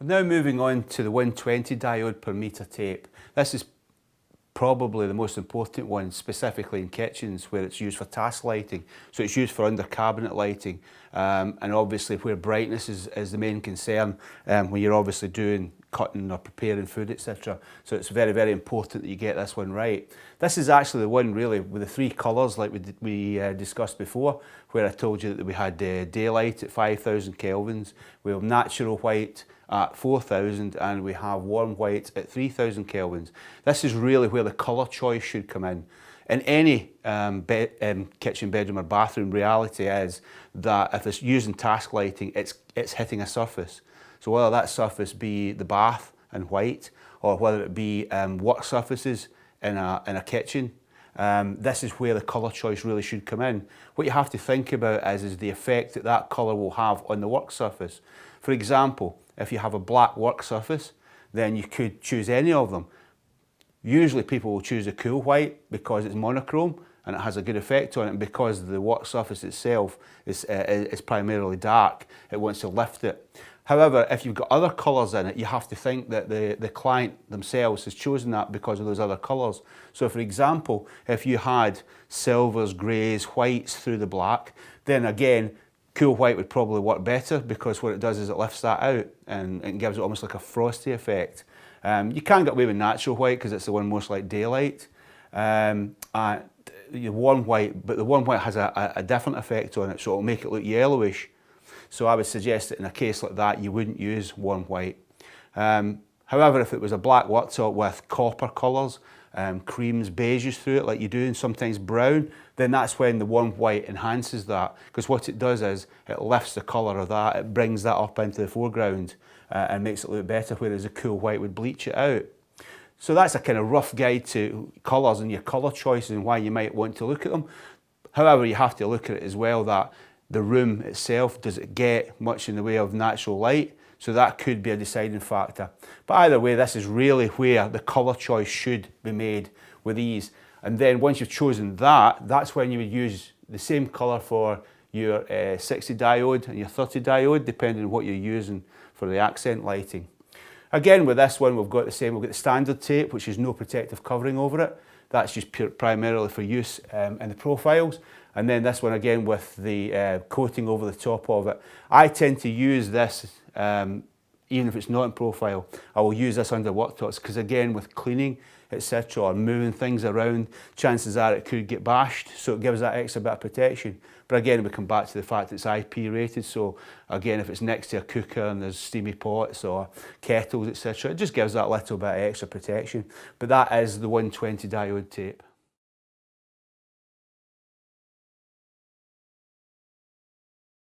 Now moving on to the 120 diode per metre tape. This is probably the most important one, specifically in kitchens where it's used for task lighting. So it's used for under cabinet lighting, and obviously where brightness is the main concern, when you're obviously doing cutting or preparing food, etc. So it's very, very important that you get this one right. This is actually the one really with the three colours like we discussed before, where I told you that we had daylight at 5,000 kelvins, we have natural white at 4,000, and we have warm white at 3,000 kelvins. This is really where the colour choice should come in. In any kitchen, bedroom or bathroom, reality is that if it's using task lighting, it's hitting a surface. So whether that surface be the bath in white, or whether it be work surfaces in a kitchen, this is where the colour choice really should come in. What you have to think about is the effect that that colour will have on the work surface. For example, if you have a black work surface, then you could choose any of them. Usually people will choose a cool white because it's monochrome and it has a good effect on it, and because the work surface itself is primarily dark, it wants to lift it. However, if you've got other colours in it, you have to think that the client themselves has chosen that because of those other colours. So for example, if you had silvers, greys, whites through the black, then again, cool white would probably work better, because what it does is it lifts that out and gives it almost like a frosty effect. You can get away with natural white because it's the one most like daylight. Warm white, but the warm white has a different effect on it, so it'll make it look yellowish. So I would suggest that in a case like that, you wouldn't use warm white. However, if it was a black worktop with copper colours, creams, beiges through it like you do, and sometimes brown, then that's when the warm white enhances that, because what it does is it lifts the colour of that, it brings that up into the foreground and makes it look better, whereas a cool white would bleach it out. So that's a kind of rough guide to colours and your colour choices and why you might want to look at them. However, you have to look at it as well that the room itself, does it get much in the way of natural light? So that could be a deciding factor. But either way, this is really where the colour choice should be made with these. And then once you've chosen that, that's when you would use the same colour for your 60 diode and your 30 diode, depending on what you're using for the accent lighting. Again, with this one, we've got the same. We've got the standard tape, which is no protective covering over it. That's just primarily for use in the profiles. And then this one again with the coating over the top of it. I tend to use this, even if it's not in profile, I will use this under worktops, because again, with cleaning, etc., or moving things around, chances are it could get bashed, so it gives that extra bit of protection. But again, we come back to the fact it's IP rated, so again, if it's next to a cooker and there's steamy pots or kettles, etc., it just gives that little bit of extra protection. But that is the 120 diode tape.